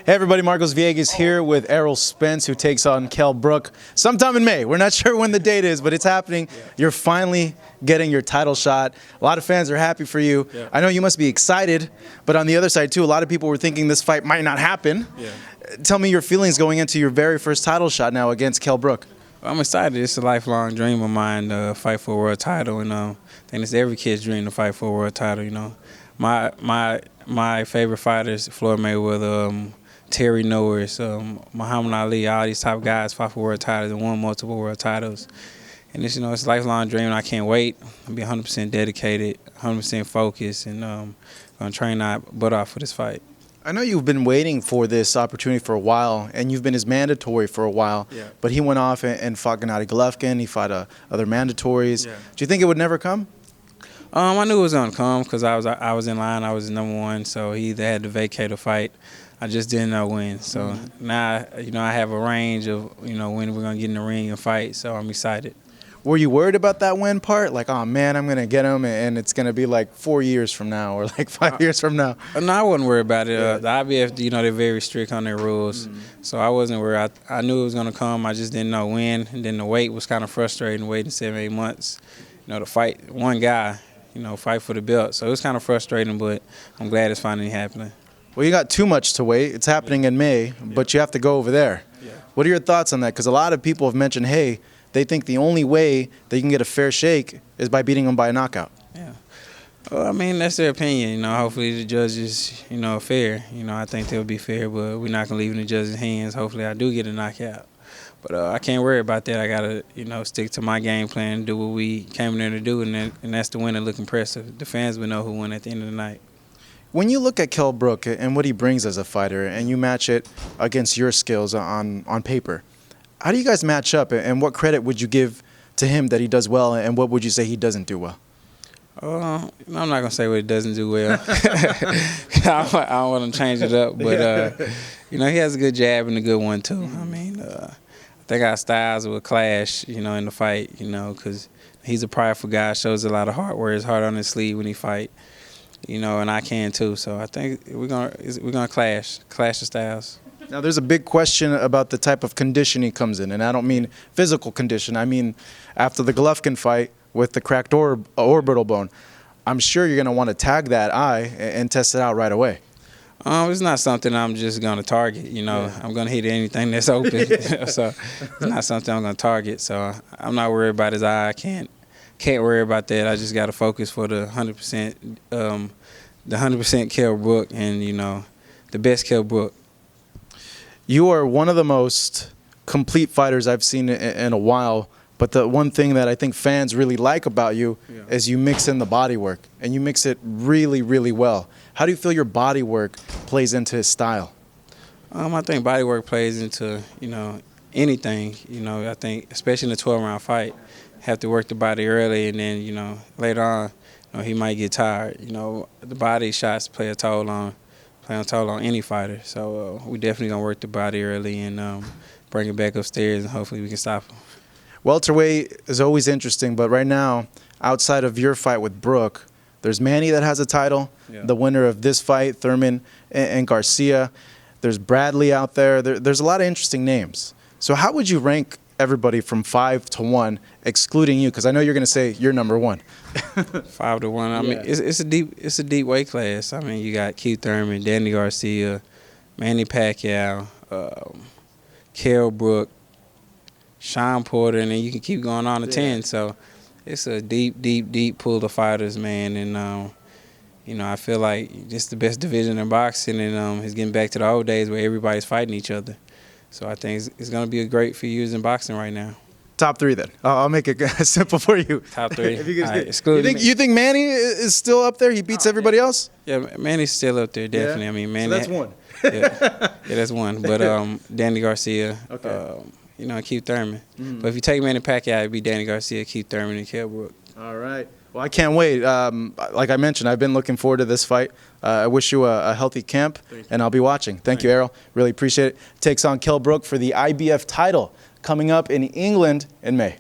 Hey everybody, Marcos Villegas here with Errol Spence, who takes on Kell Brook sometime in May. We're not sure when the date is, but it's happening. You're finally getting your title shot. A lot of fans are happy for you. I know you must be excited, but on the other side too, a lot of people were thinking this fight might not happen. Tell me your feelings going into your very first title shot now against Kell Brook. I'm excited. It's a lifelong dream of mine to fight for a world title, and I think it's every kid's dream to fight for a world title. You know, my favorite fighters: Floyd Mayweather, Terry Norris, Muhammad Ali. All these top guys fought for world titles and won multiple world titles. And it's it's a lifelong dream. And I can't wait. I'll be 100% dedicated, 100% focused, and gonna train my butt off for this fight. I know you've been waiting for this opportunity for a while, and you've been his mandatory for a while. But he went off and fought Gennady Golovkin. He fought other mandatories. Do you think it would never come? I knew it was gonna come because I was in line. I was number one, so he either had to vacate or fight. I just didn't know when. So now I have a range of when we're gonna get in the ring and fight. So I'm excited. Were you worried about that win part? Like, oh man, I'm gonna get him, and it's gonna be like 4 years from now or like 5 years from now. No, I wasn't worried about it. The IBF, they're very strict on their rules, so I wasn't worried. I knew it was gonna come. I just didn't know when. And then the wait was kind of frustrating, waiting 7-8 months, to fight one guy, fight for the belt. So it was kind of frustrating, but I'm glad it's finally happening. Well, you got too much to wait. It's happening in May, but you have to go over there. What are your thoughts on that? Because a lot of people have mentioned, hey, they think the only way they can get a fair shake is by beating them by a knockout. Well, I mean, that's their opinion. Hopefully the judges, are fair. I think they'll be fair, but we're not going to leave it in the judges' hands. Hopefully I do get a knockout. But I can't worry about that. I got to, stick to my game plan and do what we came in there to do, and that's to win and look impressive. The fans will know who won at the end of the night. When you look at Kell Brook and what he brings as a fighter, and you match it against your skills on paper, how do you guys match up, and what credit would you give to him that he does well, and what would you say he doesn't do well? I'm not going to say what he doesn't do well. I don't want to change it up, but, he has a good jab and a good one, too. I mean, I think our styles will clash, in the fight, because he's a prideful guy, shows a lot of heart, wears hard on his sleeve when he fight, and I can, too. So I think we're gonna clash the styles. Now, there's a big question about the type of condition he comes in, and I don't mean physical condition. I mean after the Golovkin fight with the cracked orbital bone. I'm sure you're going to want to tag that eye and test it out right away. It's not something I'm just going to target. I'm going to hit anything that's open. So it's not something I'm going to target. So I'm not worried about his eye. I can't worry about that. I just got to focus for the 100%, the 100% Kell Brook, and the best Kell Brook. You are one of the most complete fighters I've seen in a while, but the one thing that I think fans really like about you is you mix in the body work, and you mix it really, really well. How do you feel your body work plays into his style? I think body work plays into, anything. I think especially in a 12-round fight, have to work the body early, and then, later on, he might get tired. The body shots play a toll on any fighter. So we definitely gonna work the body early and bring it back upstairs, and hopefully we can stop him. Welterweight is always interesting, but right now, outside of your fight with Brook, there's Manny that has a title, the winner of this fight, Thurman and Garcia. There's Bradley out there. There's a lot of interesting names. So how would you rank everybody from 5 to 1, excluding you? Because I know you're going to say you're number 1. 5 to 1. I mean, it's a deep weight class. I mean, you got Keith Thurman, Danny Garcia, Manny Pacquiao, Kell Brook, Sean Porter, and then you can keep going on to 10. So it's a deep pool of fighters, man. And I feel like it's the best division in boxing, and it's getting back to the old days where everybody's fighting each other. So I think it's going to be a great few years in boxing right now. Top 3 then. I'll make it simple for you. Top 3. You think Manny is still up there? He beats everybody else? Yeah, Manny's still up there, definitely. I mean, Manny. So that's 1. yeah, that's 1. But Danny Garcia, Keith Thurman. But if you take Manny Pacquiao, it'd be Danny Garcia, Keith Thurman, and Kell Brook. All right. Well, I can't wait. Like I mentioned, I've been looking forward to this fight. I wish you a healthy camp, and I'll be watching. Thank you, Errol. Really appreciate it. Takes on Kell Brook for the IBF title coming up in England in May.